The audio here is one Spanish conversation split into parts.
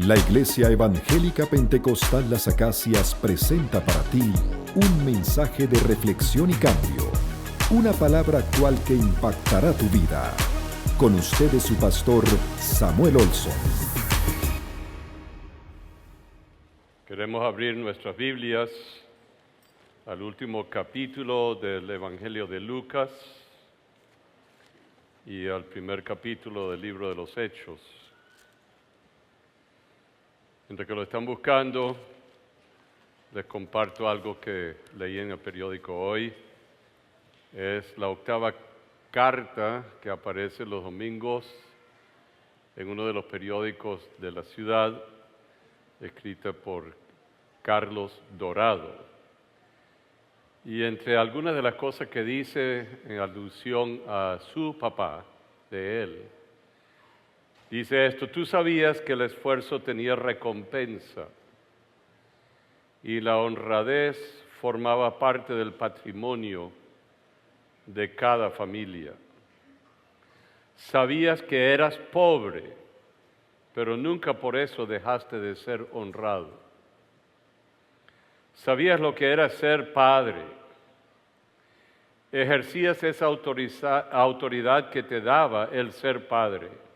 La Iglesia Evangélica Pentecostal Las Acacias presenta para ti un mensaje de reflexión y cambio, una palabra actual que impactará tu vida. Con ustedes su pastor Samuel Olson. Queremos abrir nuestras Biblias al último capítulo del Evangelio de Lucas y al primer capítulo del libro de los Hechos. Mientras que lo están buscando, les comparto algo que leí en el periódico hoy. Es la 8ª carta que aparece los domingos en uno de los periódicos de la ciudad, escrita por Carlos Dorado. Y entre algunas de las cosas que dice en alusión a su papá, de él, dice esto: tú sabías que el esfuerzo tenía recompensa y la honradez formaba parte del patrimonio de cada familia. Sabías que eras pobre, pero nunca por eso dejaste de ser honrado. Sabías lo que era ser padre. Ejercías esa autoridad que te daba el ser padre.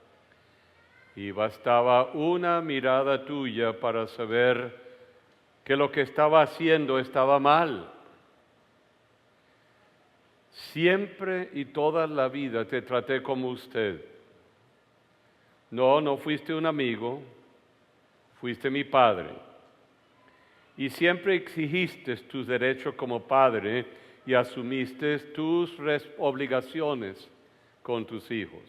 Y bastaba una mirada tuya para saber que lo que estaba haciendo estaba mal. Siempre y toda la vida te traté como usted. No fuiste un amigo, fuiste mi padre. Y siempre exigiste tus derechos como padre y asumiste tus obligaciones con tus hijos.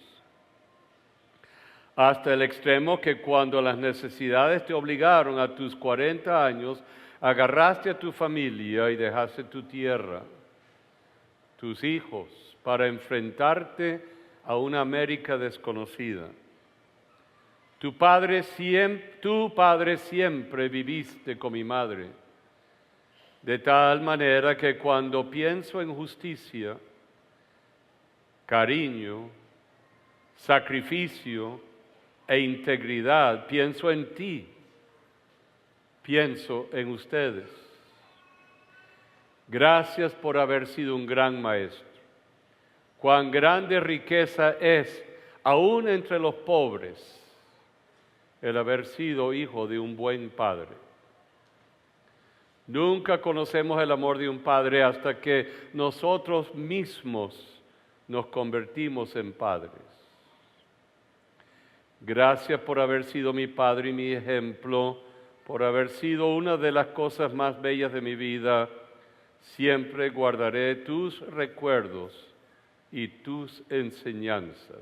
Hasta el extremo que cuando las necesidades te obligaron a tus 40 años, agarraste a tu familia y dejaste tu tierra, tus hijos, para enfrentarte a una América desconocida. Tu padre siempre viviste con mi madre, de tal manera que cuando pienso en justicia, cariño, sacrificio e integridad, pienso en ti, pienso en ustedes. Gracias por haber sido un gran maestro. Cuán grande riqueza es, aún entre los pobres, el haber sido hijo de un buen padre. Nunca conocemos el amor de un padre hasta que nosotros mismos nos convertimos en padres. Gracias por haber sido mi padre y mi ejemplo, por haber sido una de las cosas más bellas de mi vida. Siempre guardaré tus recuerdos y tus enseñanzas,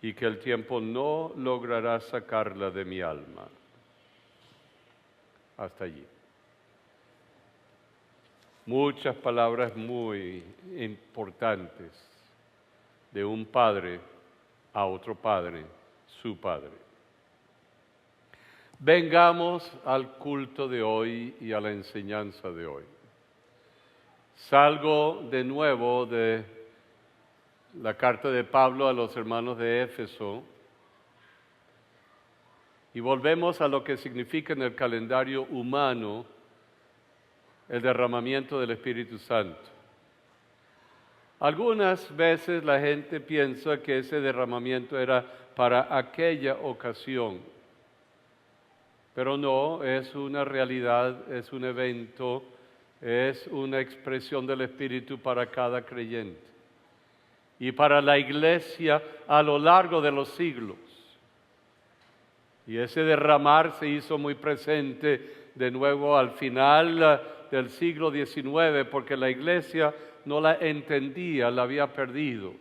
y que el tiempo no logrará sacarla de mi alma. Hasta allí. Muchas palabras muy importantes de un padre a otro padre, su padre. Vengamos al culto de hoy y a la enseñanza de hoy. Salgo de nuevo de la carta de Pablo a los hermanos de Éfeso y volvemos a lo que significa en el calendario humano el derramamiento del Espíritu Santo. Algunas veces la gente piensa que ese derramamiento era para aquella ocasión, pero no, es una realidad, es un evento, es una expresión del Espíritu para cada creyente y para la iglesia a lo largo de los siglos. Y ese derramar se hizo muy presente de nuevo al final del siglo XIX, porque la iglesia no la entendía, la había perdido.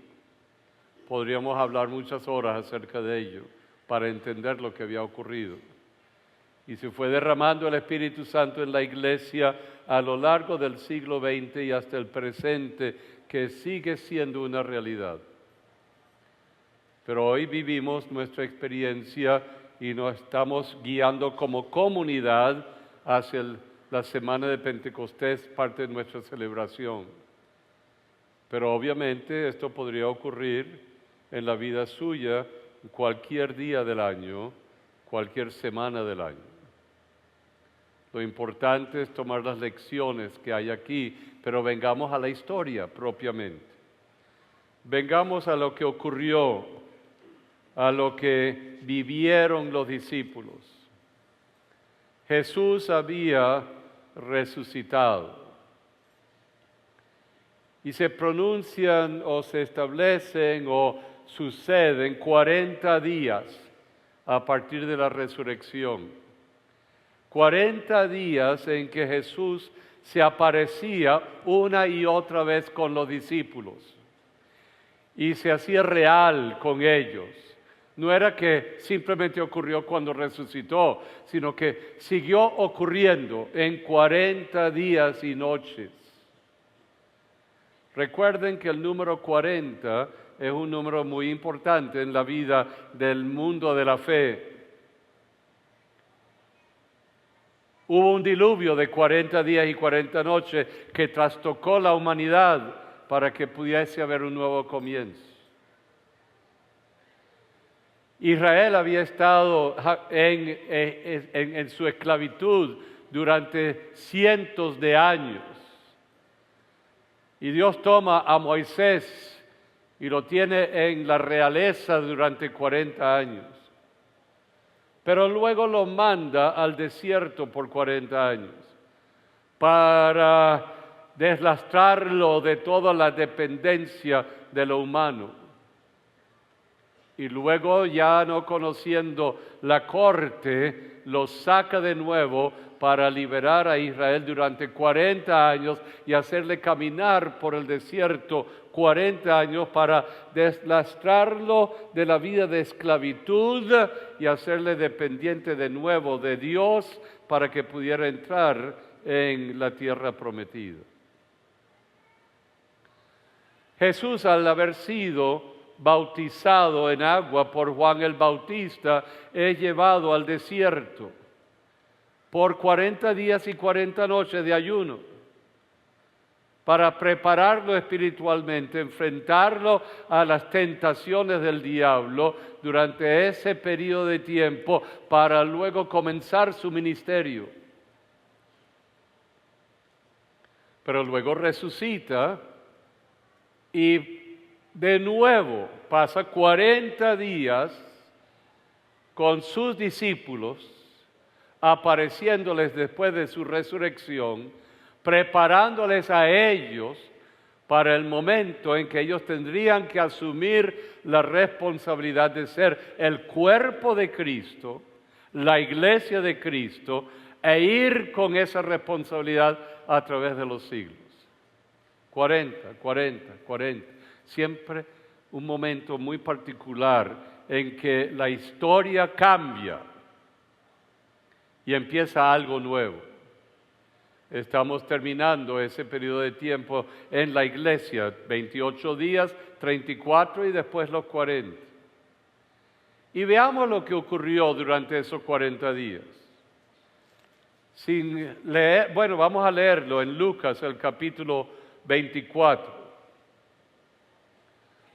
Podríamos hablar muchas horas acerca de ello para entender lo que había ocurrido. Y se fue derramando el Espíritu Santo en la iglesia a lo largo del siglo XX y hasta el presente, que sigue siendo una realidad. Pero hoy vivimos nuestra experiencia y nos estamos guiando como comunidad hacia la semana de Pentecostés, parte de nuestra celebración. Pero obviamente esto podría ocurrir en la vida suya cualquier día del año, cualquier semana del año. Lo importante es tomar las lecciones que hay aquí, pero vengamos a la historia propiamente. Vengamos a lo que ocurrió, a lo que vivieron los discípulos. Jesús había resucitado. Y se pronuncian o se establecen o suceden 40 días a partir de la resurrección. 40 días en que Jesús se aparecía una y otra vez con los discípulos y se hacía real con ellos. No era que simplemente ocurrió cuando resucitó, sino que siguió ocurriendo en 40 días y noches. Recuerden que el número 40 es un número muy importante en la vida del mundo de la fe. Hubo un diluvio de 40 días y 40 noches que trastocó la humanidad para que pudiese haber un nuevo comienzo. Israel había estado en su esclavitud durante cientos de años. Y Dios toma a Moisés y lo tiene en la realeza durante 40 años. Pero luego lo manda al desierto por 40 años para deslastrarlo de toda la dependencia de lo humano. Y luego, ya no conociendo la corte, lo saca de nuevo para liberar a Israel durante 40 años y hacerle caminar por el desierto 40 años para deslastrarlo de la vida de esclavitud y hacerle dependiente de nuevo de Dios para que pudiera entrar en la tierra prometida. Jesús, al haber sido bautizado en agua por Juan el Bautista, es llevado al desierto por 40 días y 40 noches de ayuno para prepararlo espiritualmente, enfrentarlo a las tentaciones del diablo durante ese periodo de tiempo para luego comenzar su ministerio. Pero luego resucita y de nuevo pasa 40 días con sus discípulos, apareciéndoles después de su resurrección, preparándoles a ellos para el momento en que ellos tendrían que asumir la responsabilidad de ser el cuerpo de Cristo, la iglesia de Cristo, e ir con esa responsabilidad a través de los siglos. 40. Siempre un momento muy particular en que la historia cambia y empieza algo nuevo. Estamos terminando ese periodo de tiempo en la iglesia, 28 días, 34 y después los 40. Y veamos lo que ocurrió durante esos 40 días. Vamos a leerlo en Lucas, el capítulo 24,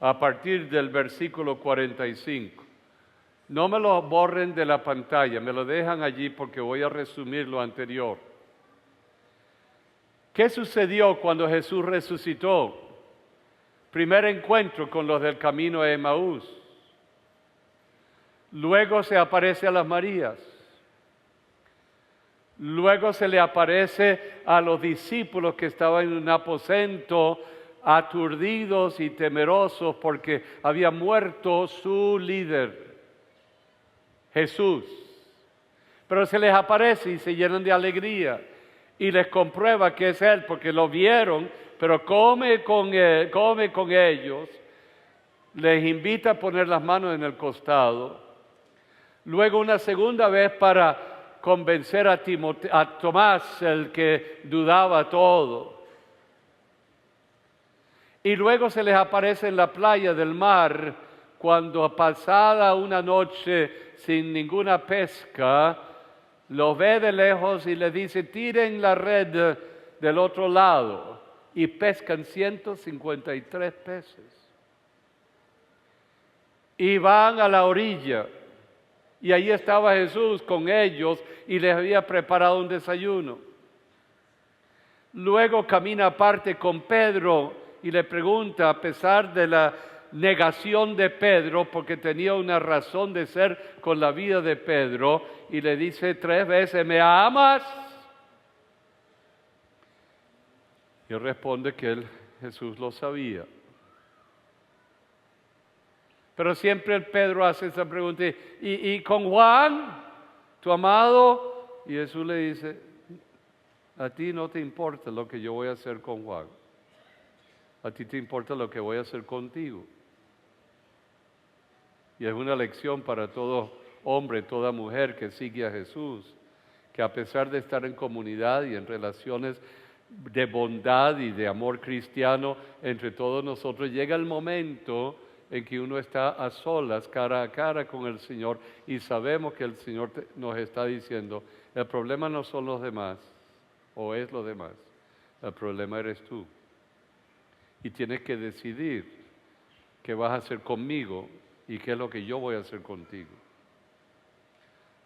a partir del versículo 45. No me lo borren de la pantalla, me lo dejan allí porque voy a resumir lo anterior. ¿Qué sucedió cuando Jesús resucitó? Primer encuentro con los del camino de Emaús. Luego se aparece a las Marías. Luego se le aparece a los discípulos que estaban en un aposento, aturdidos y temerosos porque había muerto su líder, Jesús. Pero se les aparece y se llenan de alegría y les comprueba que es Él porque lo vieron, pero come con ellos, les invita a poner las manos en el costado. Luego una segunda vez para convencer a Tomás, el que dudaba todo. Y luego se les aparece en la playa del mar, cuando pasada una noche sin ninguna pesca, los ve de lejos y les dice, tiren la red del otro lado, y pescan 153 peces. Y van a la orilla, Y ahí estaba Jesús con ellos y les había preparado un desayuno. Luego camina aparte con Pedro y le pregunta, a pesar de la negación de Pedro, porque tenía una razón de ser con la vida de Pedro, y le dice 3 veces, ¿me amas? Y él responde que Jesús lo sabía. Pero siempre el Pedro hace esa pregunta, ¿y con Juan, tu amado? Y Jesús le dice, a ti no te importa lo que yo voy a hacer con Juan. A ti te importa lo que voy a hacer contigo. Y es una lección para todo hombre, toda mujer que sigue a Jesús, que a pesar de estar en comunidad y en relaciones de bondad y de amor cristiano entre todos nosotros, llega el momento en que uno está a solas, cara a cara con el Señor, y sabemos que el Señor nos está diciendo, el problema no son los demás, o es los demás, el problema eres tú. Y tienes que decidir qué vas a hacer conmigo y qué es lo que yo voy a hacer contigo.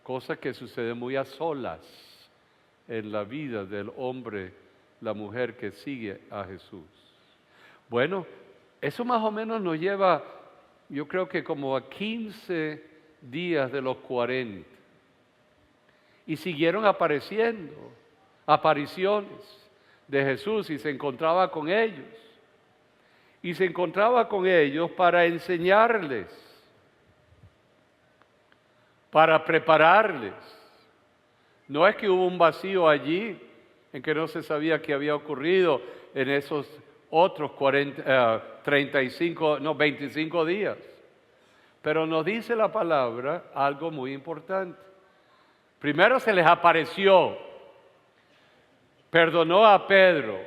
Cosa que sucede muy a solas en la vida del hombre, la mujer que sigue a Jesús. Bueno, eso más o menos nos lleva, yo creo que como a 15 días de los 40. Y siguieron apareciendo apariciones de Jesús y se encontraba con ellos. Y se encontraba con ellos para enseñarles, para prepararles. No es que hubo un vacío allí en que no se sabía qué había ocurrido en esos otros 25 días. Pero nos dice la palabra algo muy importante. Primero se les apareció, perdonó a Pedro,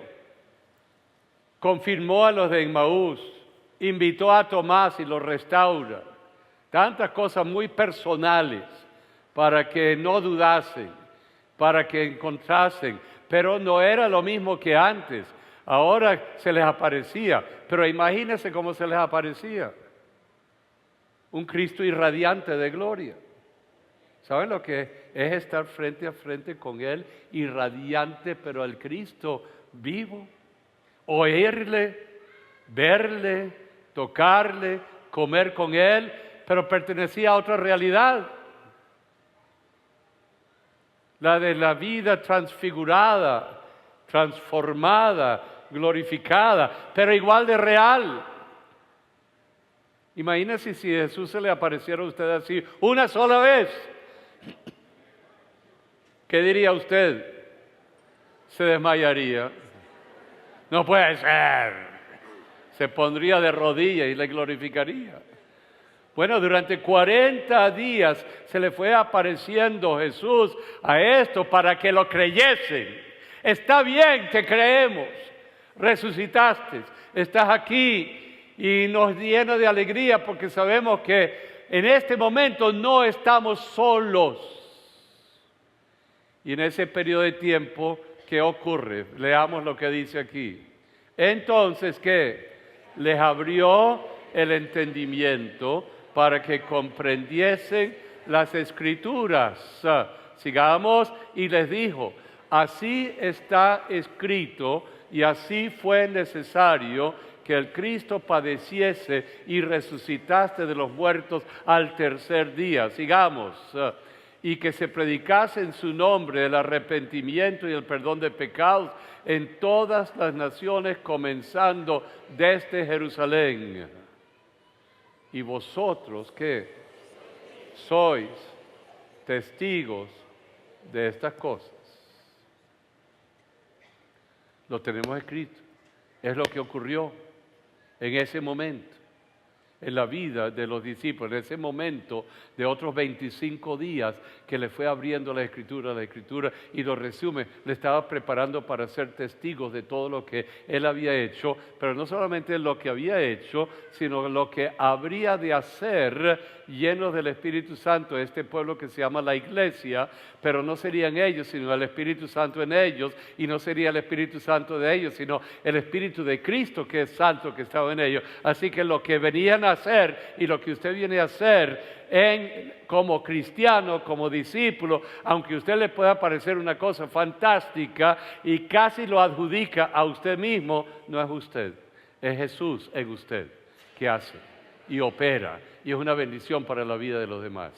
confirmó a los de Emmaús, invitó a Tomás y lo restaura. Tantas cosas muy personales para que no dudasen, para que encontrasen. Pero no era lo mismo que antes. Ahora se les aparecía, pero imagínense cómo se les aparecía. Un Cristo irradiante de gloria. ¿Saben lo que es estar frente a frente con Él? Irradiante, pero el Cristo vivo. Oírle, verle, tocarle, comer con Él, pero pertenecía a otra realidad. La de la vida transfigurada, transformada, glorificada, pero igual de real. Imagínese si Jesús se le apareciera a usted así una sola vez. ¿Qué diría usted? Se desmayaría. No puede ser. Se pondría de rodillas y le glorificaría. Bueno, durante 40 días se le fue apareciendo Jesús a esto para que lo creyesen. Está bien, te creemos. Resucitaste, estás aquí y nos llena de alegría porque sabemos que en este momento no estamos solos. Y en ese periodo de tiempo, ¿qué ocurre? Leamos lo que dice aquí. Entonces, ¿qué? Les abrió el entendimiento para que comprendiesen las Escrituras. Sigamos, y les dijo, así está escrito y así fue necesario que el Cristo padeciese y resucitase de los muertos al tercer día. Sigamos. Y que se predicase en su nombre el arrepentimiento y el perdón de pecados en todas las naciones, comenzando desde Jerusalén. Y vosotros, ¿qué? Sois testigos de estas cosas. Lo tenemos escrito. Es lo que ocurrió en ese momento, en la vida de los discípulos, en ese momento de otros 25 días que le fue abriendo la Escritura, y lo resume, le estaba preparando para ser testigos de todo lo que él había hecho, pero no solamente lo que había hecho, sino lo que habría de hacer llenos del Espíritu Santo, este pueblo que se llama la iglesia, pero no serían ellos, sino el Espíritu Santo en ellos, y no sería el Espíritu Santo de ellos, sino el Espíritu de Cristo que es santo, que estaba en ellos. Así que lo que venían a hacer y lo que usted viene a hacer como cristiano, como discípulo, aunque a usted le pueda parecer una cosa fantástica y casi lo adjudica a usted mismo, no es usted, es Jesús en usted que hace y opera, y es una bendición para la vida de los demás.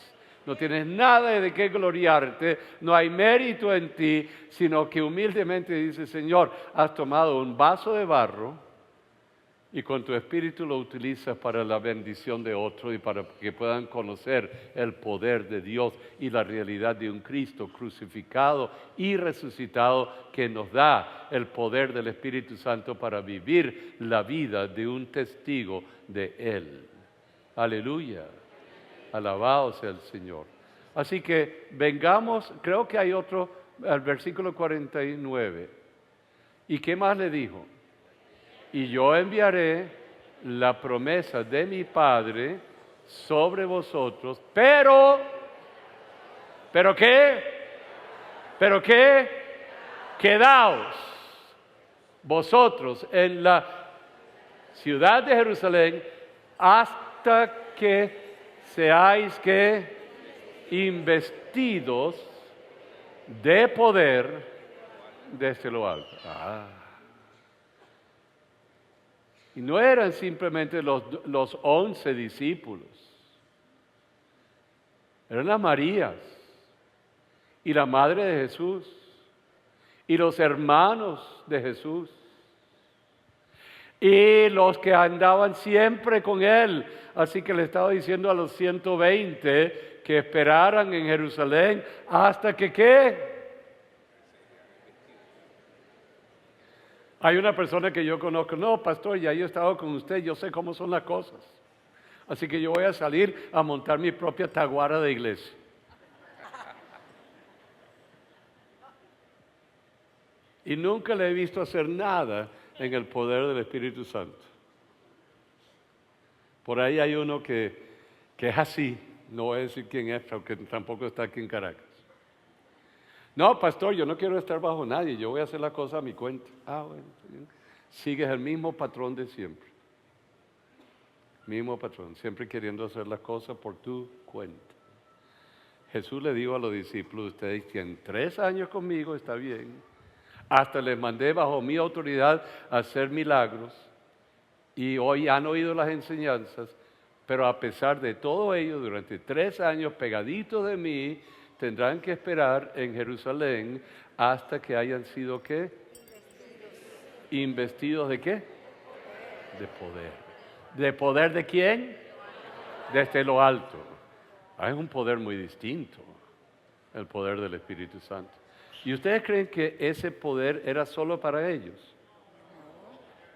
No tienes nada de qué gloriarte, no hay mérito en ti, sino que humildemente dices: Señor, has tomado un vaso de barro y con tu espíritu lo utilizas para la bendición de otros y para que puedan conocer el poder de Dios y la realidad de un Cristo crucificado y resucitado, que nos da el poder del Espíritu Santo para vivir la vida de un testigo de Él. Aleluya. Alabado sea el Señor. Así que vengamos, creo que hay otro, al versículo 49. ¿Y qué más le dijo? Y yo enviaré la promesa de mi Padre sobre vosotros, ¿pero qué? ¿Pero qué? Quedaos vosotros en la ciudad de Jerusalén hasta que seáis que investidos de poder desde lo alto. Y no eran simplemente los 11 discípulos, eran las Marías y la madre de Jesús y los hermanos de Jesús y los que andaban siempre con Él. Así que le estaba diciendo a los 120 que esperaran en Jerusalén hasta que ¿qué? Hay una persona que yo conozco: no, pastor, ya yo he estado con usted, yo sé cómo son las cosas. Así que yo voy a salir a montar mi propia taguara de iglesia. Y nunca le he visto hacer nada en el poder del Espíritu Santo. Por ahí hay uno que es así, no voy a decir quién es, porque tampoco está aquí en Caracas. No, pastor, yo no quiero estar bajo nadie, yo voy a hacer la cosa a mi cuenta. Bueno, sigues el mismo patrón de siempre. Mismo patrón, siempre queriendo hacer las cosas por tu cuenta. Jesús le dijo a los discípulos: ustedes tienen 3 años conmigo, está bien. Hasta les mandé bajo mi autoridad a hacer milagros. Y hoy han oído las enseñanzas, pero a pesar de todo ello, durante 3 años pegaditos de mí, tendrán que esperar en Jerusalén hasta que hayan sido ¿qué? ¿Investidos de qué? De poder. ¿De poder de quién? Desde lo alto. Es un poder muy distinto, el poder del Espíritu Santo. ¿Y ustedes creen que ese poder era solo para ellos?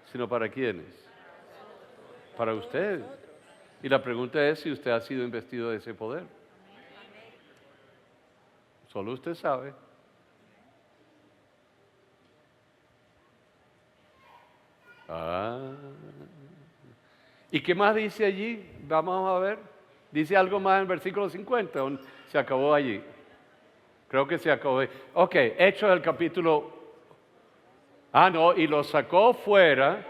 ¿Sino para quiénes? Para usted. Y la pregunta es si usted ha sido investido de ese poder. Solo usted sabe. ¿Y qué más dice allí? Vamos a ver. Dice algo más en el versículo 50. ¿O se acabó allí? Creo que se acabó. Ok, Hechos del capítulo. No, y los sacó fuera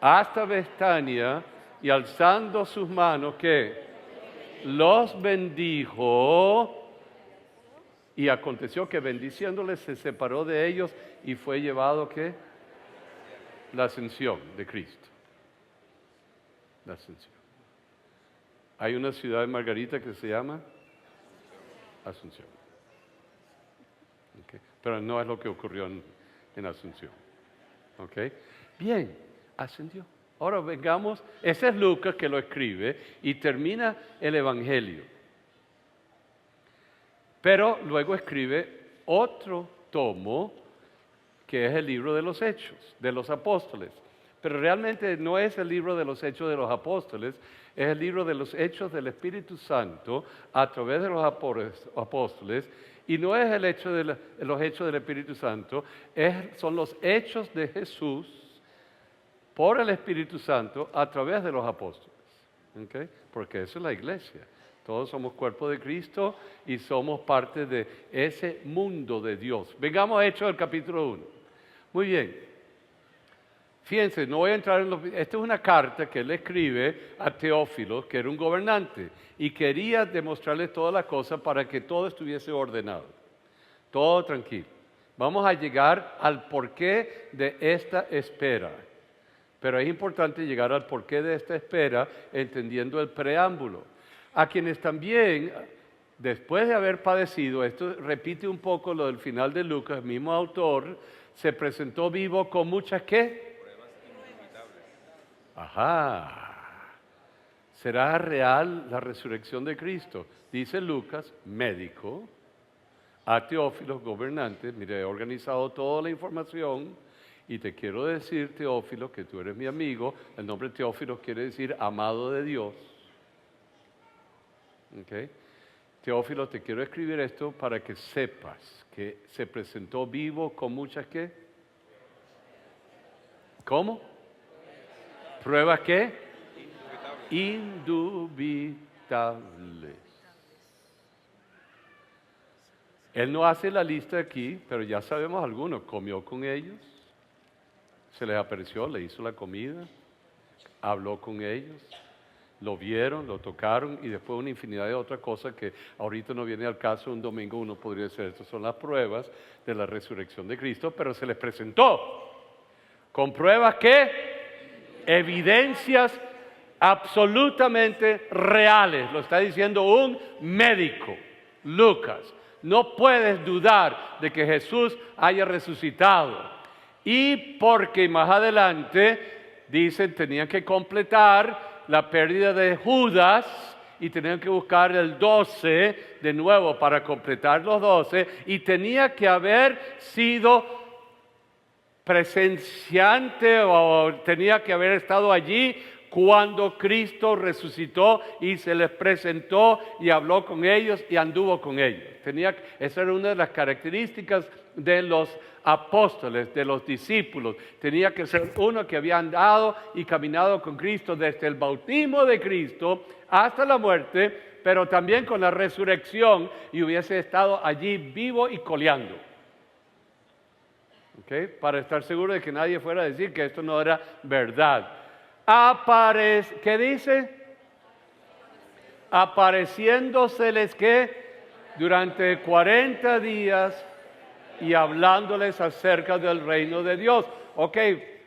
hasta Betania y alzando sus manos, ¿qué? Los bendijo. Y aconteció que bendiciéndoles se separó de ellos y fue llevado, ¿qué? La ascensión de Cristo. La ascensión. Hay una ciudad en Margarita que se llama Asunción. Okay. Pero no es lo que ocurrió en Asunción. Okay. Bien, ascendió. Ahora vengamos, ese es Lucas que lo escribe y termina el Evangelio. Pero luego escribe otro tomo, que es el libro de los Hechos, de los Apóstoles. Pero realmente no es el libro de los Hechos de los Apóstoles, es el libro de los Hechos del Espíritu Santo a través de los Apóstoles. Y no es el hecho de los Hechos del Espíritu Santo, son los Hechos de Jesús por el Espíritu Santo a través de los Apóstoles. ¿Okay? Porque eso es la iglesia. Todos somos cuerpo de Cristo y somos parte de ese mundo de Dios. Vengamos a Hechos del capítulo 1. Muy bien. Fíjense, no voy a entrar en esta es una carta que él escribe a Teófilo, que era un gobernante, y quería demostrarle todas las cosas para que todo estuviese ordenado, todo tranquilo. Vamos a llegar al porqué de esta espera, pero es importante llegar al porqué de esta espera entendiendo el preámbulo. A quienes también, después de haber padecido, esto repite un poco lo del final de Lucas, el mismo autor, se presentó vivo con muchas ¿qué? Ajá. ¿Será real la resurrección de Cristo? Dice Lucas, médico, a Teófilo, gobernante. Mire, he organizado toda la información y te quiero decir, Teófilo, que tú eres mi amigo. El nombre Teófilo quiere decir amado de Dios. ¿Okay? Teófilo, te quiero escribir esto para que sepas que se presentó vivo con muchas ¿qué? ¿Cómo? ¿Pruebas qué? Indubitables. Él no hace la lista aquí, pero ya sabemos algunos. Comió con ellos, se les apareció, le hizo la comida, habló con ellos, lo vieron, lo tocaron y después una infinidad de otras cosas que ahorita no viene al caso. Un domingo uno podría decir, estas son las pruebas de la resurrección de Cristo, pero se les presentó con pruebas que evidencias absolutamente reales. Lo está diciendo un médico, Lucas. No puedes dudar de que Jesús haya resucitado. Y porque más adelante, dicen, tenían que completar la pérdida de Judas y tenían que buscar el 12 de nuevo para completar los 12 y tenía que haber sido presenciante o tenía que haber estado allí cuando Cristo resucitó y se les presentó y habló con ellos y anduvo con ellos. Esa era una de las características de los apóstoles, de los discípulos. Tenía que ser uno que había andado y caminado con Cristo desde el bautismo de Cristo hasta la muerte, pero también con la resurrección y hubiese estado allí vivo y coleando. Okay, para estar seguro de que nadie fuera a decir que esto no era verdad. ¿Qué dice? Apareciéndoseles que durante 40 días y hablándoles acerca del reino de Dios. Ok,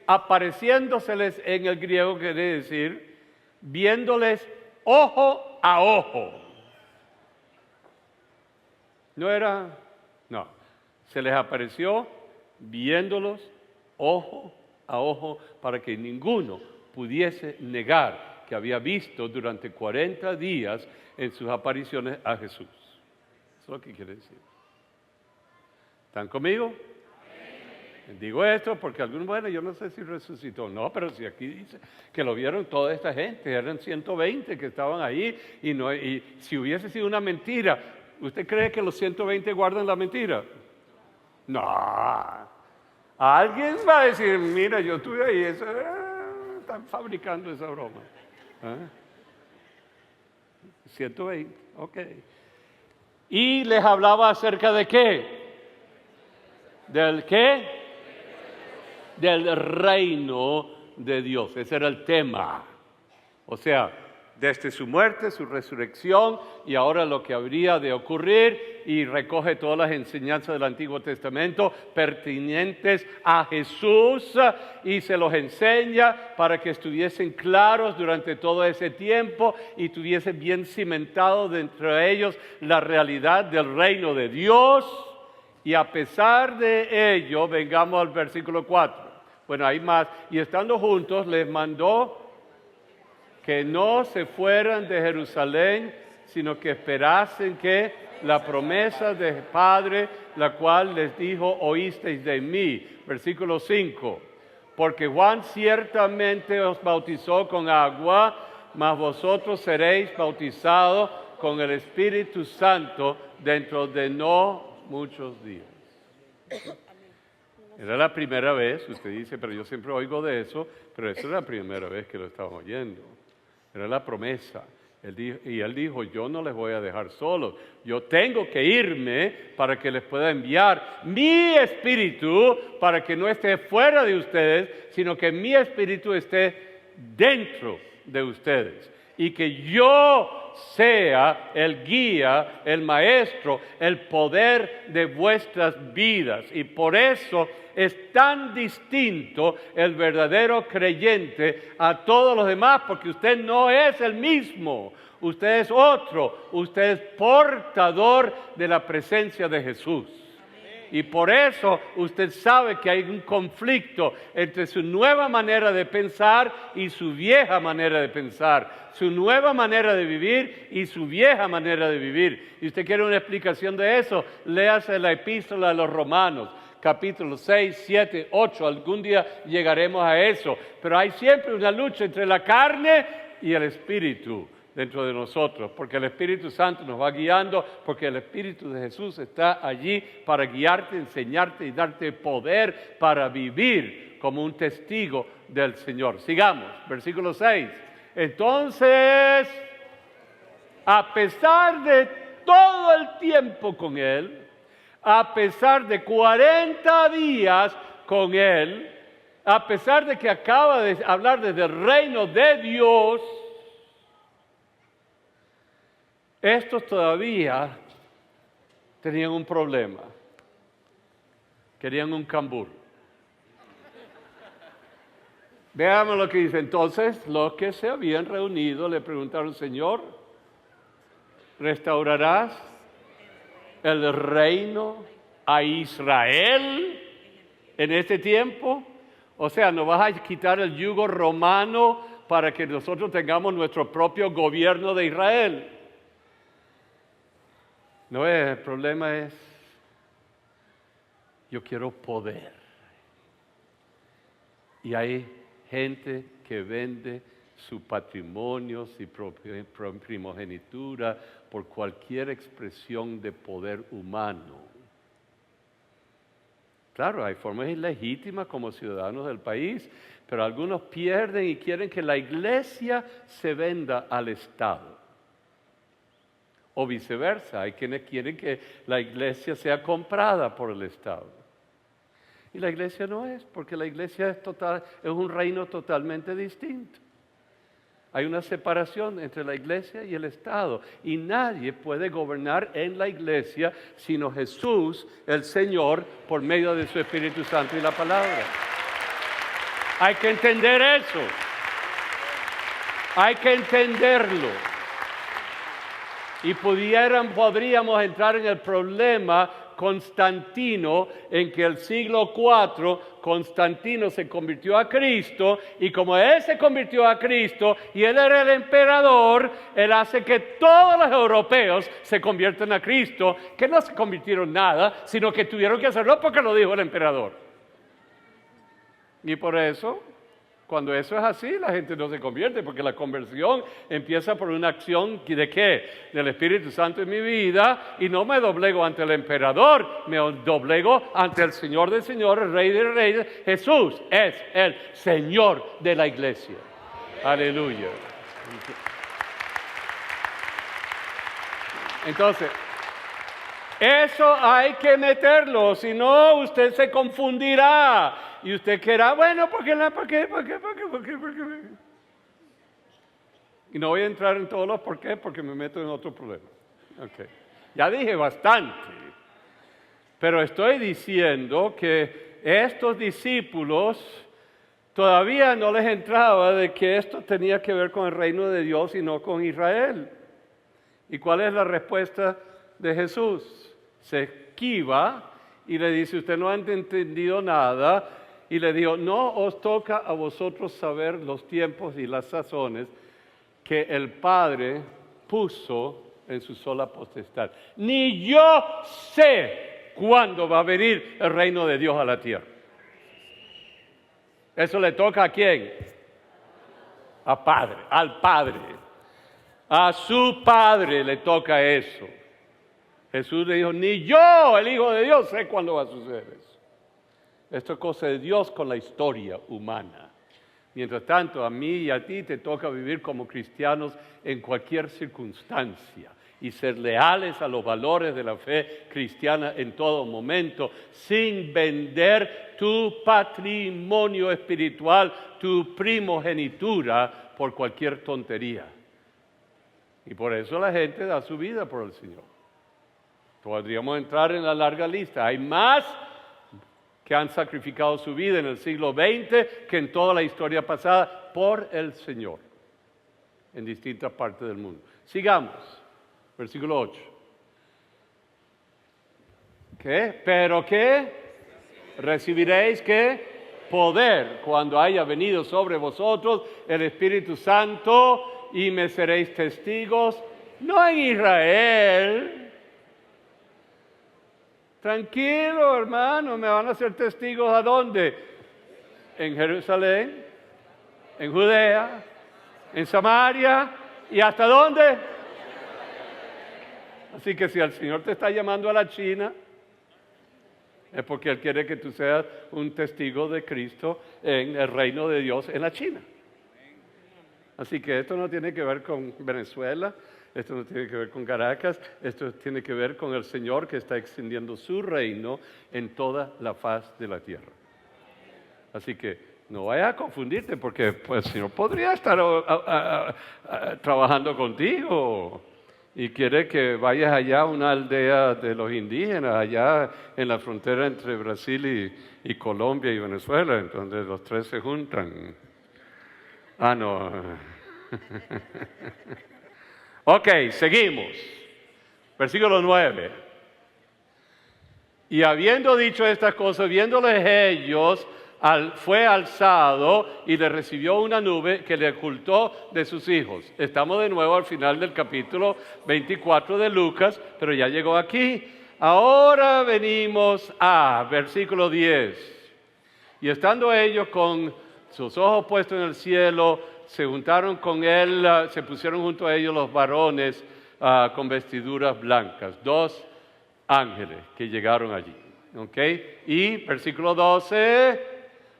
apareciéndoseles en el griego quiere decir viéndoles ojo a ojo. No, se les apareció viéndolos ojo a ojo para que ninguno pudiese negar que había visto durante 40 días en sus apariciones a Jesús. Eso es lo que quiere decir. ¿Están conmigo? Digo esto porque algunos, bueno, yo no sé si resucitó. No, pero si aquí dice que lo vieron toda esta gente, eran 120 que estaban ahí y si hubiese sido una mentira, ¿usted cree que los 120 guardan la mentira? No. Alguien va a decir, mira, yo estuve ahí, están fabricando esa broma. 120, ok. Y les hablaba acerca de ¿qué? ¿Del qué? Del reino de Dios. Ese era el tema. O sea, desde su muerte, su resurrección y ahora lo que habría de ocurrir, y recoge todas las enseñanzas del Antiguo Testamento pertinentes a Jesús y se los enseña para que estuviesen claros durante todo ese tiempo y tuviese bien cimentado dentro de ellos la realidad del reino de Dios. Y a pesar de ello, vengamos al versículo 4. Bueno, hay más. Y estando juntos, les mandó que no se fueran de Jerusalén, sino que esperasen que la promesa del Padre, la cual les dijo, oísteis de mí. Versículo 5. Porque Juan ciertamente os bautizó con agua, mas vosotros seréis bautizados con el Espíritu Santo dentro de no muchos días. Era la primera vez, usted dice, pero yo siempre oigo de eso, pero esa es la primera vez que lo estaban oyendo. Era la promesa. Él dijo, yo no les voy a dejar solos, yo tengo que irme para que les pueda enviar mi espíritu, para que no esté fuera de ustedes, sino que mi espíritu esté dentro de ustedes. Y que yo sea el guía, el maestro, el poder de vuestras vidas. Y por eso es tan distinto el verdadero creyente a todos los demás, porque usted no es el mismo, usted es otro, usted es portador de la presencia de Jesús. Y por eso usted sabe que hay un conflicto entre su nueva manera de pensar y su vieja manera de pensar, su nueva manera de vivir y su vieja manera de vivir. Y usted quiere una explicación de eso, léase la epístola de los Romanos, capítulo 6, 7, 8, algún día llegaremos a eso. Pero hay siempre una lucha entre la carne y el espíritu dentro de nosotros, porque el Espíritu Santo nos va guiando, porque el Espíritu de Jesús está allí para guiarte, enseñarte y darte poder para vivir como un testigo del Señor. Sigamos, versículo 6. Entonces, a pesar de todo el tiempo con Él, a pesar de 40 días con Él, a pesar de que acaba de hablar desde el reino de Dios, estos todavía tenían un problema. Querían un cambur. Veamos lo que dice. Entonces, los que se habían reunido le preguntaron, Señor, ¿restaurarás el reino a Israel en este tiempo? O sea, ¿no vas a quitar el yugo romano para que nosotros tengamos nuestro propio gobierno de Israel? No es, el problema es, yo quiero poder. Y hay gente que vende su patrimonio, su primogenitura, por cualquier expresión de poder humano. Claro, hay formas ilegítimas como ciudadanos del país, pero algunos pierden y quieren que la iglesia se venda al Estado. O viceversa, hay quienes quieren que la iglesia sea comprada por el Estado. Y la iglesia no es, porque la iglesia es un reino totalmente distinto. Hay una separación entre la iglesia y el Estado. Y nadie puede gobernar en la iglesia sino Jesús, el Señor, por medio de su Espíritu Santo y la palabra. Hay que entender eso. Hay que entenderlo. Y podríamos entrar en el problema Constantino, en que el siglo IV, Constantino se convirtió a Cristo, y como él se convirtió a Cristo y él era el emperador, él hace que todos los europeos se conviertan a Cristo, que no se convirtieron nada, sino que tuvieron que hacerlo porque lo dijo el emperador. Y por eso, cuando eso es así, la gente no se convierte, porque la conversión empieza por una acción ¿de qué? Del Espíritu Santo en mi vida, y no me doblego ante el emperador, me doblego ante el Señor de señores, el Rey de reyes. Jesús es el Señor de la iglesia. Aleluya. Entonces, eso hay que meterlo, si no usted se confundirá. Y usted querrá, bueno, ¿por qué? Y no voy a entrar en todos los por qué, porque me meto en otro problema. Okay. Ya dije bastante. Pero estoy diciendo que estos discípulos todavía no les entraba de que esto tenía que ver con el reino de Dios y no con Israel. ¿Y cuál es la respuesta de Jesús? Se esquiva y le dice, usted no ha entendido nada. Y le dijo, no os toca a vosotros saber los tiempos y las sazones que el Padre puso en su sola potestad. Ni yo sé cuándo va a venir el reino de Dios a la tierra. ¿Eso le toca a quién? Al Padre. A su Padre le toca eso. Jesús le dijo, ni yo, el Hijo de Dios, sé cuándo va a suceder eso. Esto es cosa de Dios con la historia humana. Mientras tanto, a mí y a ti te toca vivir como cristianos en cualquier circunstancia y ser leales a los valores de la fe cristiana en todo momento, sin vender tu patrimonio espiritual, tu primogenitura, por cualquier tontería. Y por eso la gente da su vida por el Señor. Podríamos entrar en la larga lista. Hay más que han sacrificado su vida en el siglo XX que en toda la historia pasada por el Señor, en distintas partes del mundo. Sigamos, versículo 8. ¿Qué? ¿Pero qué? Recibiréis ¿qué? Poder cuando haya venido sobre vosotros el Espíritu Santo y me seréis testigos, no en Israel. Tranquilo, hermano, me van a hacer testigos ¿a dónde? En Jerusalén, en Judea, en Samaria, ¿y hasta dónde? Así que si el Señor te está llamando a la China, es porque Él quiere que tú seas un testigo de Cristo en el reino de Dios en la China. Así que esto no tiene que ver con Venezuela, esto no tiene que ver con Caracas, esto tiene que ver con el Señor que está extendiendo su reino en toda la faz de la tierra. Así que no vayas a confundirte porque pues, el Señor podría estar trabajando contigo y quiere que vayas allá a una aldea de los indígenas, allá en la frontera entre Brasil y Colombia y Venezuela, en donde los tres se juntan. Ah, no. Ok, seguimos. Versículo 9. Y habiendo dicho estas cosas, viéndoles ellos, fue alzado y le recibió una nube que le ocultó de sus hijos. Estamos de nuevo al final del capítulo 24 de Lucas, pero ya llegó aquí. Ahora venimos a versículo 10. Y estando ellos con sus ojos puestos en el cielo, se juntaron con él, se pusieron junto a ellos los varones con vestiduras blancas, 2 ángeles que llegaron allí. ¿Okay? Y versículo 12,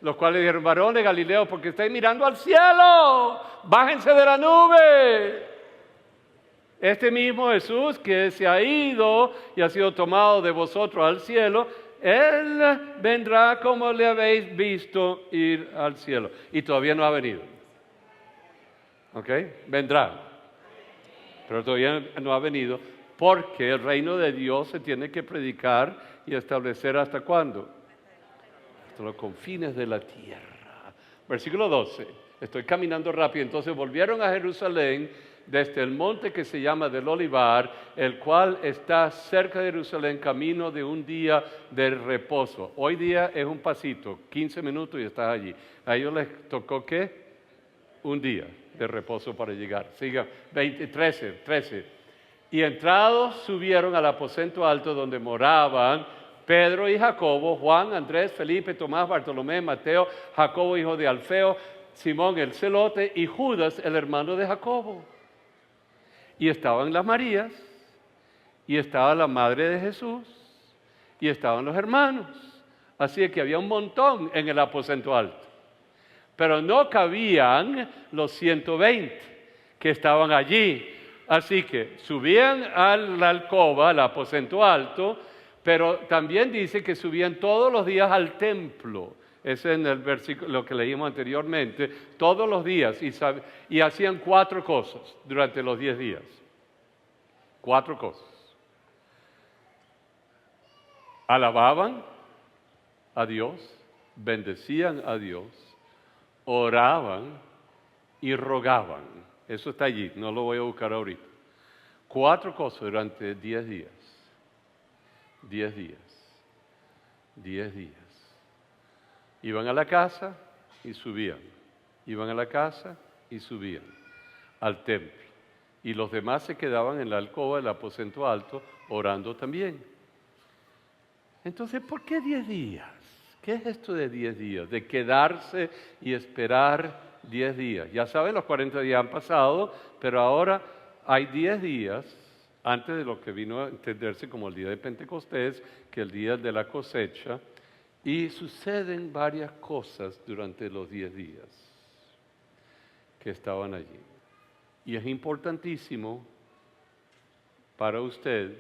los cuales dijeron, varones Galileos, porque estáis mirando al cielo, bájense de la nube. Este mismo Jesús que se ha ido y ha sido tomado de vosotros al cielo, Él vendrá como le habéis visto ir al cielo. Y todavía no ha venido. ¿Ok? Vendrá. Pero todavía no ha venido porque el reino de Dios se tiene que predicar y establecer ¿hasta cuándo? Hasta los confines de la tierra. Versículo 12. Estoy caminando rápido. Entonces volvieron a Jerusalén desde el monte que se llama del Olivar, el cual está cerca de Jerusalén, camino de un día de reposo. Hoy día es un pasito, 15 minutos y estás allí. A ellos les tocó ¿qué? Un día de reposo para llegar. Siga, 13. Y entrados subieron al aposento alto donde moraban Pedro y Jacobo, Juan, Andrés, Felipe, Tomás, Bartolomé, Mateo, Jacobo, hijo de Alfeo, Simón el celote y Judas, el hermano de Jacobo. Y estaban las Marías, y estaba la madre de Jesús, y estaban los hermanos. Así es que había un montón en el aposento alto. Pero no cabían los 120 que estaban allí. Así que subían a la alcoba, al aposento alto, pero también dice que subían todos los días al templo. Ese es en el versículo, lo que leímos anteriormente, todos los días, y hacían 4 cosas durante los 10 días. 4 cosas. Alababan a Dios, bendecían a Dios, oraban y rogaban. Eso está allí, no lo voy a buscar ahorita. 4 cosas durante 10 días. 10 días. 10 días. Iban a la casa y subían. Iban a la casa y subían al templo. Y los demás se quedaban en la alcoba del aposento alto orando también. Entonces, ¿por qué 10 días? ¿Qué es esto de 10 días? De quedarse y esperar 10 días. Ya saben, los 40 días han pasado, pero ahora hay 10 días antes de lo que vino a entenderse como el día de Pentecostés, que el día de la cosecha, y suceden varias cosas durante los 10 días. que estaban allí. Y es importantísimo para usted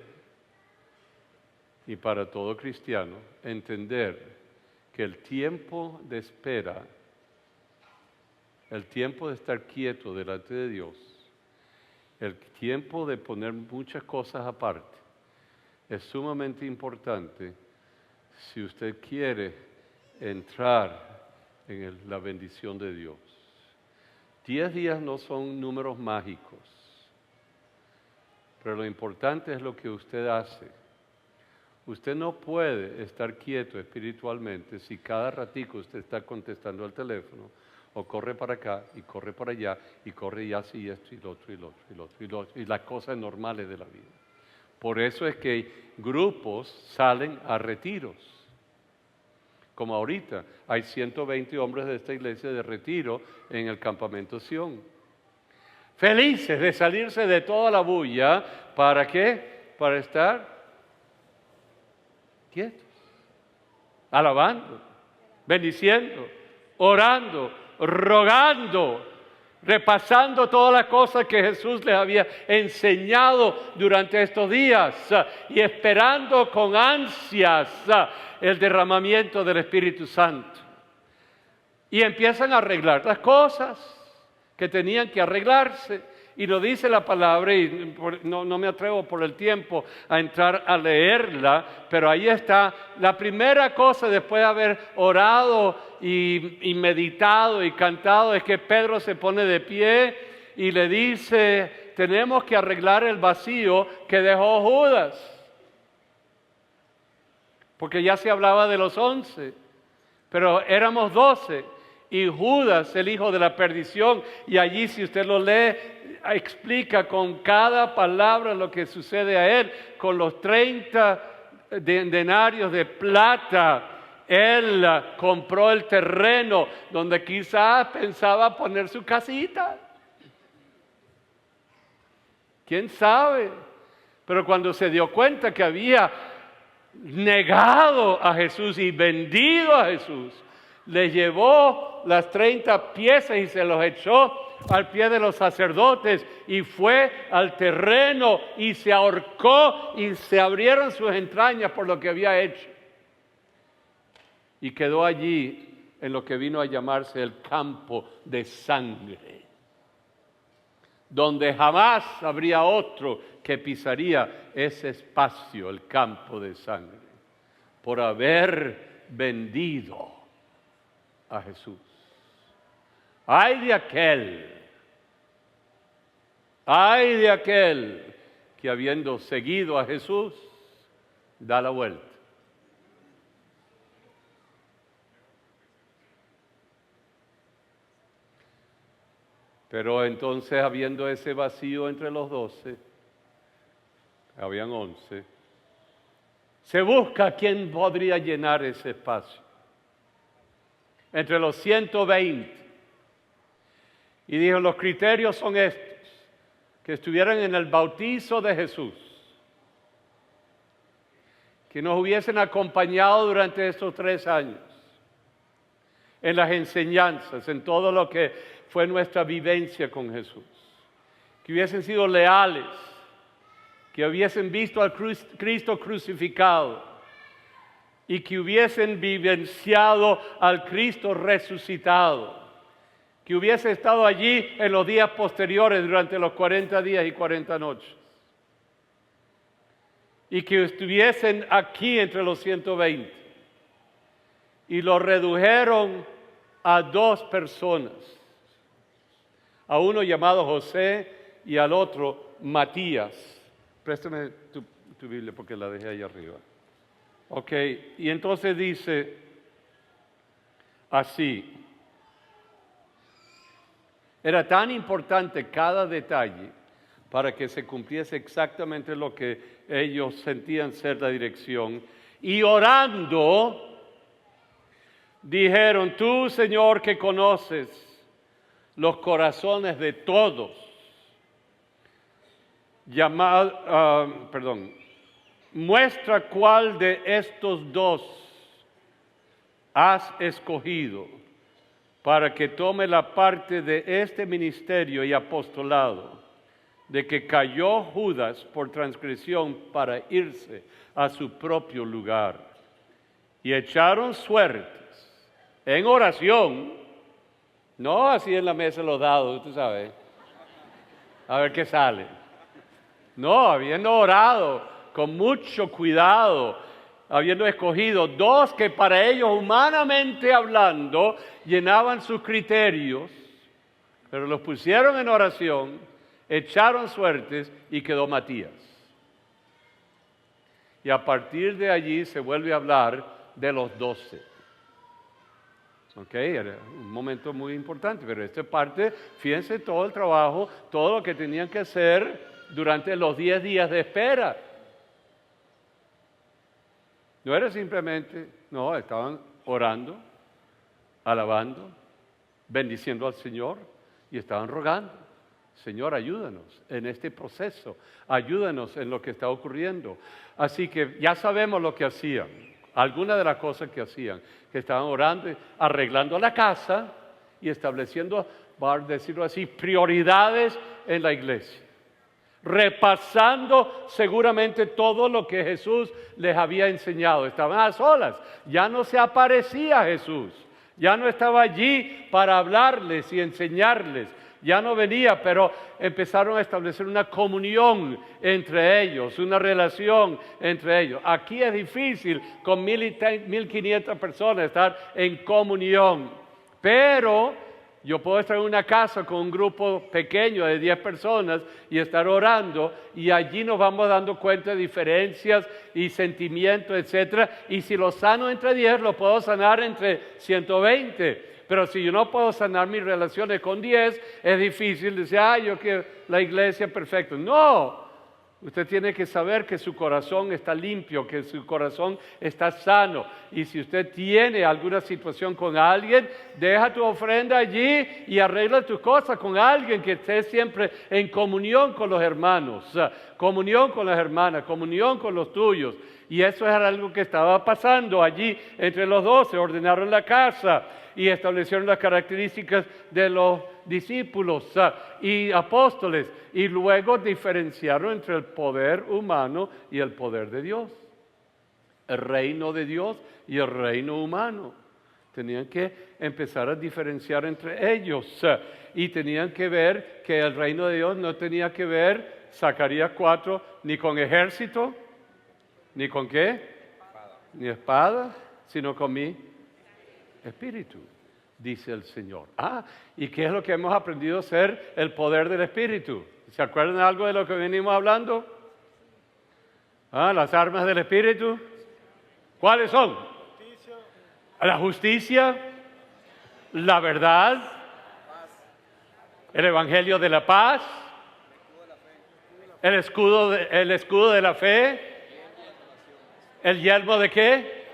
y para todo cristiano entender que el tiempo de espera, el tiempo de estar quieto delante de Dios, el tiempo de poner muchas cosas aparte, es sumamente importante si usted quiere entrar en la bendición de Dios. 10 días no son números mágicos, pero lo importante es lo que usted hace. Usted no puede estar quieto espiritualmente si cada ratico usted está contestando al teléfono o corre para acá y corre para allá y corre y hace esto y lo otro y lo otro y lo otro y lo otro y las cosas normales de la vida. Por eso es que grupos salen a retiros. Como ahorita hay 120 hombres de esta iglesia de retiro en el campamento Sion. Felices de salirse de toda la bulla. ¿Para qué? Para estar quietos, alabando, bendiciendo, orando, rogando, repasando todas las cosas que Jesús les había enseñado durante estos días y esperando con ansias el derramamiento del Espíritu Santo. Y empiezan a arreglar las cosas que tenían que arreglarse. Y lo dice la palabra, y no me atrevo por el tiempo a entrar a leerla, pero ahí está la primera cosa después de haber orado y meditado y cantado, es que Pedro se pone de pie y le dice, tenemos que arreglar el vacío que dejó Judas. Porque ya se hablaba de los 11, pero éramos 12. Y Judas, el hijo de la perdición, y allí si usted lo lee, explica con cada palabra lo que sucede a él, con los 30 denarios de plata. Él compró el terreno donde quizás pensaba poner su casita. ¿Quién sabe? Pero cuando se dio cuenta que había negado a Jesús y vendido a Jesús, le llevó las 30 piezas y se los echó al pie de los sacerdotes y fue al terreno y se ahorcó y se abrieron sus entrañas por lo que había hecho. Y quedó allí en lo que vino a llamarse el campo de sangre, donde jamás habría otro que pisaría ese espacio, el campo de sangre, por haber vendido a Jesús. Ay de aquel que habiendo seguido a Jesús, da la vuelta. Pero entonces, habiendo ese vacío entre los 12, habían 11, se busca quién podría llenar ese espacio entre los 120. Y dijo, los criterios son estos: que estuvieran en el bautizo de Jesús, que nos hubiesen acompañado durante estos 3 años, en las enseñanzas, en todo lo que fue nuestra vivencia con Jesús, que hubiesen sido leales, que hubiesen visto al Cristo crucificado y que hubiesen vivenciado al Cristo resucitado, que hubiese estado allí en los días posteriores durante los 40 días y 40 noches, y que estuviesen aquí entre los 120. Y lo redujeron a 2 personas, a uno llamado José y al otro Matías. Préstame tu Biblia porque la dejé ahí arriba. Ok, y entonces dice así: era tan importante cada detalle para que se cumpliese exactamente lo que ellos sentían ser la dirección. Y orando, dijeron, tú, Señor, que conoces los corazones de todos, muestra cuál de estos 2 has escogido para que tome la parte de este ministerio y apostolado, de que cayó Judas por transgresión para irse a su propio lugar. Y echaron suertes en oración, no así en la mesa de los dados, tú sabes, a ver qué sale. No, habiendo orado con mucho cuidado, habiendo escogido 2 que para ellos humanamente hablando llenaban sus criterios, pero los pusieron en oración, echaron suertes y quedó Matías. Y a partir de allí se vuelve a hablar de los 12. Ok, era un momento muy importante, pero esta parte, fíjense todo el trabajo, todo lo que tenían que hacer durante los 10 días de espera. No era simplemente, no, estaban orando, alabando, bendiciendo al Señor y estaban rogando. Señor, ayúdanos en este proceso, ayúdanos en lo que está ocurriendo. Así que ya sabemos lo que hacían, algunas de las cosas que hacían, que estaban orando, arreglando la casa y estableciendo, para decirlo así, prioridades en la iglesia. Repasando seguramente todo lo que Jesús les había enseñado. Estaban a solas, ya no se aparecía Jesús, ya no estaba allí para hablarles y enseñarles, ya no venía, pero empezaron a establecer una comunión entre ellos, una relación entre ellos. Aquí es difícil con 1,500 personas estar en comunión, pero yo puedo estar en una casa con un grupo pequeño de 10 personas y estar orando, y allí nos vamos dando cuenta de diferencias y sentimientos, etc. Y si lo sano entre 10, lo puedo sanar entre 120. Pero si yo no puedo sanar mis relaciones con 10, es difícil decir, yo quiero la iglesia perfecta. No, usted tiene que saber que su corazón está limpio, que su corazón está sano. Y si usted tiene alguna situación con alguien, deja tu ofrenda allí y arregla tus cosas con alguien que esté siempre en comunión con los hermanos, comunión con las hermanas, comunión con los tuyos. Y eso era algo que estaba pasando allí entre los 12, ordenaron la casa y establecieron las características de los discípulos y apóstoles, y luego diferenciaron entre el poder humano y el poder de Dios, el reino de Dios y el reino humano. Tenían que empezar a diferenciar entre ellos y tenían que ver que el reino de Dios no tenía que ver, Zacarías 4, ni con ejército, ni con ¿qué? Ni espada, sino con mi espíritu, dice el Señor. ¿Y qué es lo que hemos aprendido a ser el poder del espíritu? ¿Se acuerdan de algo de lo que venimos hablando? Las armas del espíritu. ¿Cuáles son? La justicia, la verdad, el evangelio de la paz, el escudo de la fe, el yelmo de ¿qué?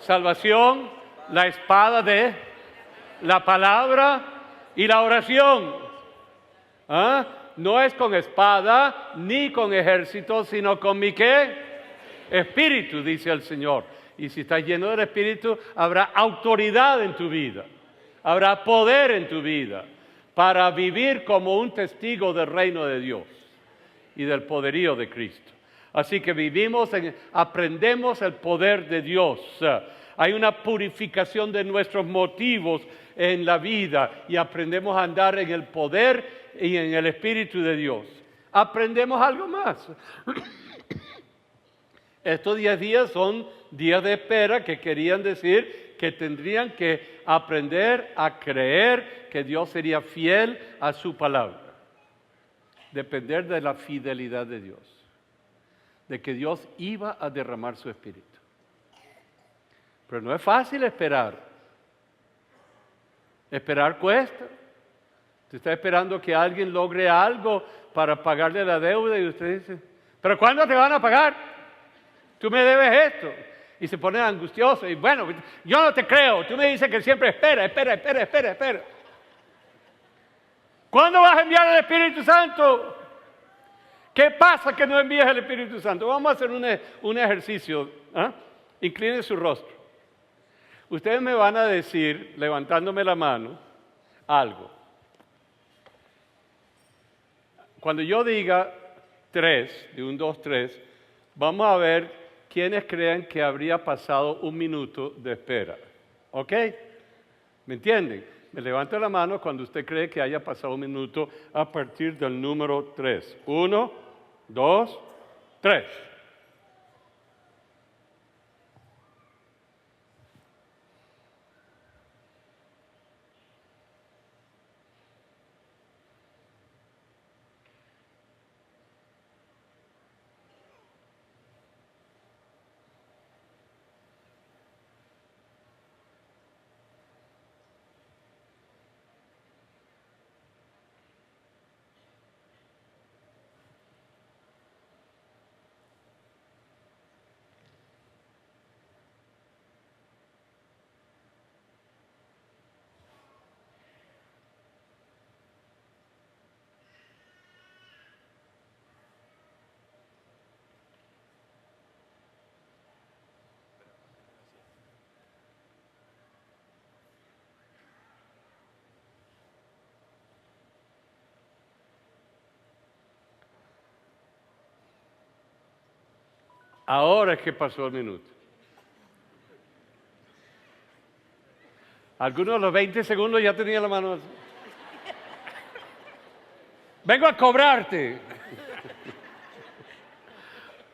Salvación, la espada de la palabra y la oración. No es con espada ni con ejército, sino con mi ¿qué? Espíritu, dice el Señor. Y si estás lleno del Espíritu, habrá autoridad en tu vida, habrá poder en tu vida para vivir como un testigo del reino de Dios y del poderío de Cristo. Así que aprendemos el poder de Dios. Hay una purificación de nuestros motivos en la vida y aprendemos a andar en el poder y en el Espíritu de Dios. Aprendemos algo más. Estos 10 días son días de espera, que querían decir que tendrían que aprender a creer que Dios sería fiel a su palabra. Depender de la fidelidad de Dios, de que Dios iba a derramar su Espíritu. Pero no es fácil esperar. Esperar cuesta. Usted está esperando que alguien logre algo para pagarle la deuda y usted dice, ¿pero cuándo te van a pagar? Tú me debes esto. Y se pone angustioso y bueno, yo no te creo. Tú me dices que siempre espera. ¿Cuándo vas a enviar el Espíritu Santo? ¿Qué pasa que no envías el Espíritu Santo? Vamos a hacer un ejercicio. Incline su rostro. Ustedes me van a decir, levantándome la mano, algo. Cuando yo diga 3, de 1, 2, 3, vamos a ver quiénes creen que habría pasado 1 minuto de espera. ¿Ok? ¿Me entienden? Me levanta la mano cuando usted cree que haya pasado 1 minuto a partir del número 3. 1, 2, 3. Ahora es que pasó el minuto. Algunos de los 20 segundos ya tenía la mano así. Vengo a cobrarte.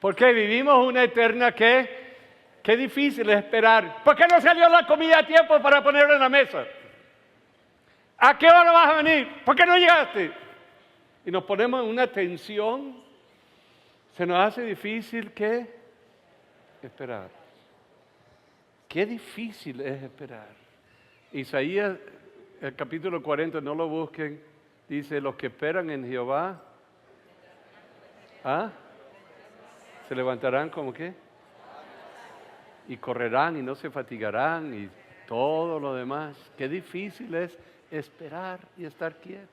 Porque vivimos una eterna qué difícil es esperar. ¿Por qué no salió la comida a tiempo para ponerla en la mesa? ¿A qué hora vas a venir? ¿Por qué no llegaste? Y nos ponemos en una tensión. Se nos hace difícil esperar. Qué difícil es esperar. Isaías, el capítulo 40, no lo busquen, dice, los que esperan en Jehová, se levantarán como qué, y correrán y no se fatigarán y todo lo demás. Qué difícil es esperar y estar quietos.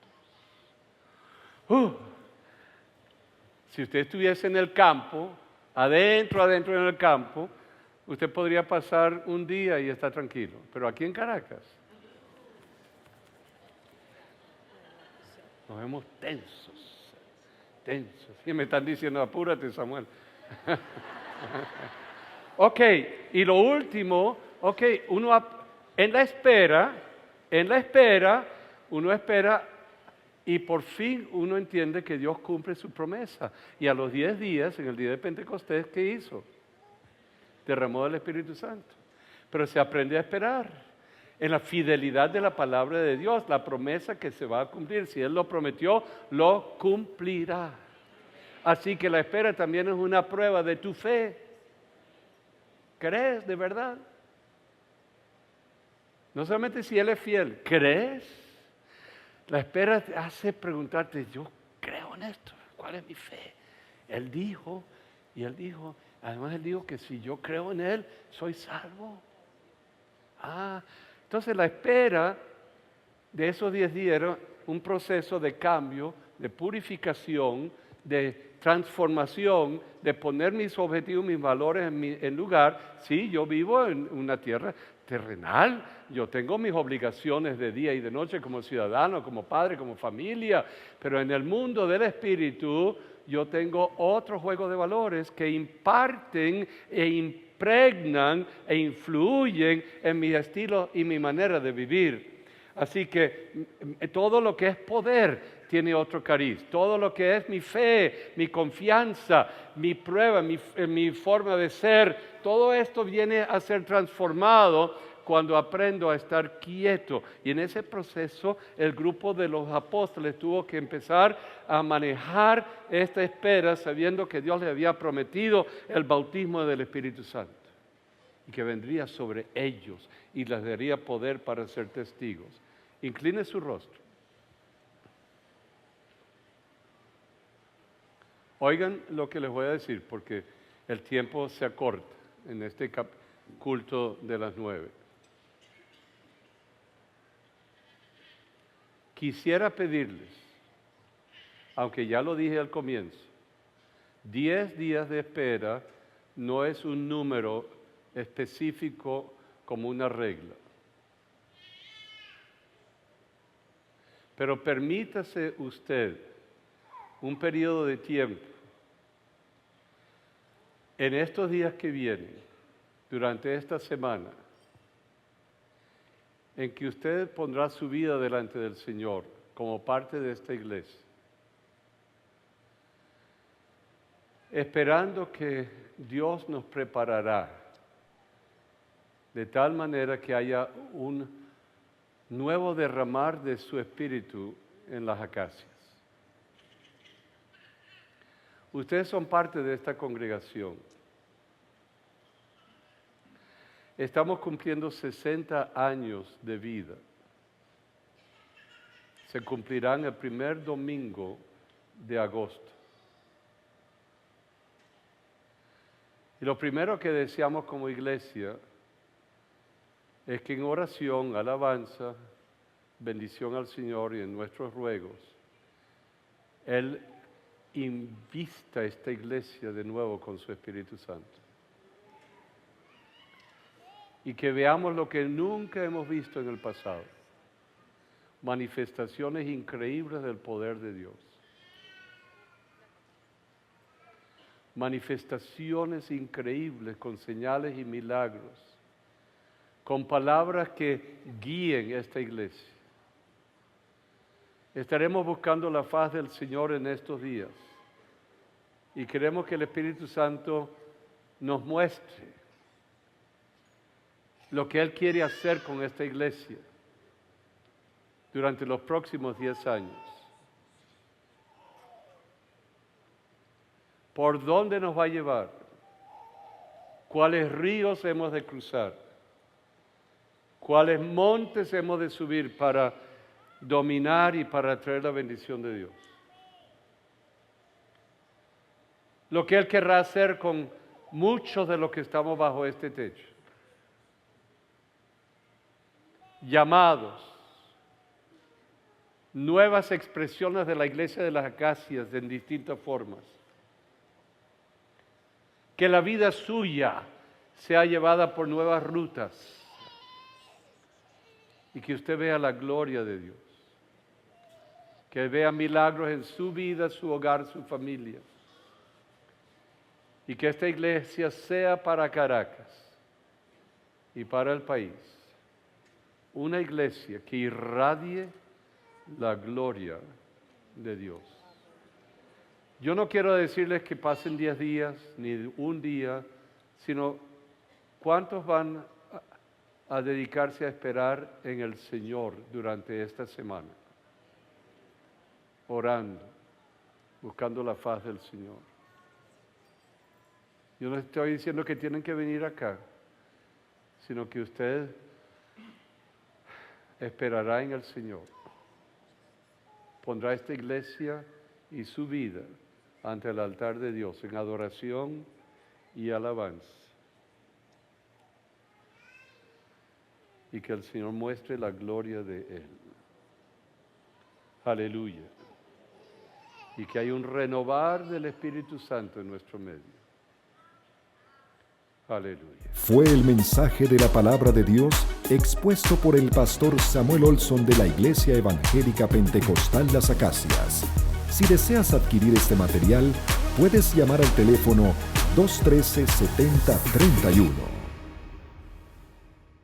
Si usted estuviese en el campo, adentro en el campo, usted podría pasar un día y estar tranquilo. Pero aquí en Caracas, nos vemos tensos. Y me están diciendo, apúrate, Samuel. Ok, y lo último, en la espera, uno espera y por fin uno entiende que Dios cumple su promesa. Y a los 10 días, en el día de Pentecostés, ¿qué hizo? Derramó el Espíritu Santo. Pero se aprende a esperar en la fidelidad de la palabra de Dios, la promesa que se va a cumplir. Si Él lo prometió, lo cumplirá. Así que la espera también es una prueba de tu fe. ¿Crees de verdad? No solamente si Él es fiel, ¿crees? La espera te hace preguntarte, yo creo en esto, ¿cuál es mi fe? Él dijo, además Él dijo que si yo creo en Él, soy salvo. Entonces la espera de esos 10 días era un proceso de cambio, de purificación, de transformación, de poner mis objetivos, mis valores en lugar. Sí, yo vivo en una tierra terrenal, yo tengo mis obligaciones de día y de noche como ciudadano, como padre, como familia, pero en el mundo del espíritu yo tengo otro juego de valores que imparten e impregnan e influyen en mi estilo y mi manera de vivir. Así que todo lo que es poder tiene otro cariz. Todo lo que es mi fe, mi confianza, mi prueba, mi forma de ser, todo esto viene a ser transformado cuando aprendo a estar quieto. Y en ese proceso el grupo de los apóstoles tuvo que empezar a manejar esta espera sabiendo que Dios le había prometido el bautismo del Espíritu Santo y que vendría sobre ellos y les daría poder para ser testigos. Incline su rostro. Oigan lo que les voy a decir porque el tiempo se acorta en este culto de las 9. Quisiera pedirles, aunque ya lo dije al comienzo, 10 días de espera no es un número específico como una regla. Pero permítase usted un periodo de tiempo en estos días que vienen, durante esta semana, en que usted pondrá su vida delante del Señor como parte de esta iglesia, esperando que Dios nos preparará de tal manera que haya un nuevo derramar de su espíritu en las acacias. Ustedes son parte de esta congregación. Estamos cumpliendo 60 años de vida. Se cumplirán el primer domingo de agosto. Y lo primero que deseamos como iglesia es que en oración, alabanza, bendición al Señor y en nuestros ruegos, Él invista a esta iglesia de nuevo con su Espíritu Santo. Y que veamos lo que nunca hemos visto en el pasado. Manifestaciones increíbles del poder de Dios. Manifestaciones increíbles con señales y milagros. Con palabras que guíen esta iglesia. Estaremos buscando la faz del Señor en estos días y queremos que el Espíritu Santo nos muestre lo que Él quiere hacer con esta iglesia durante los próximos 10 años. ¿Por dónde nos va a llevar? ¿Cuáles ríos hemos de cruzar? ¿Cuáles montes hemos de subir para dominar y para traer la bendición de Dios? Lo que Él querrá hacer con muchos de los que estamos bajo este techo. Llamados, nuevas expresiones de la iglesia de las acacias en distintas formas. Que la vida suya sea llevada por nuevas rutas. Y que usted vea la gloria de Dios. Que vea milagros en su vida, su hogar, su familia. Y que esta iglesia sea para Caracas y para el país una iglesia que irradie la gloria de Dios. Yo no quiero decirles que pasen 10 días, ni un día, sino cuántos van a dedicarse a esperar en el Señor durante esta semana, orando, buscando la faz del Señor. Yo no estoy diciendo que tienen que venir acá, sino que usted esperará en el Señor, pondrá esta iglesia y su vida ante el altar de Dios en adoración y alabanza. Y que el Señor muestre la gloria de Él. Aleluya. Y que haya un renovar del Espíritu Santo en nuestro medio. Aleluya. Fue el mensaje de la palabra de Dios expuesto por el pastor Samuel Olson de la Iglesia Evangélica Pentecostal Las Acacias. Si deseas adquirir este material, puedes llamar al teléfono 213-7031.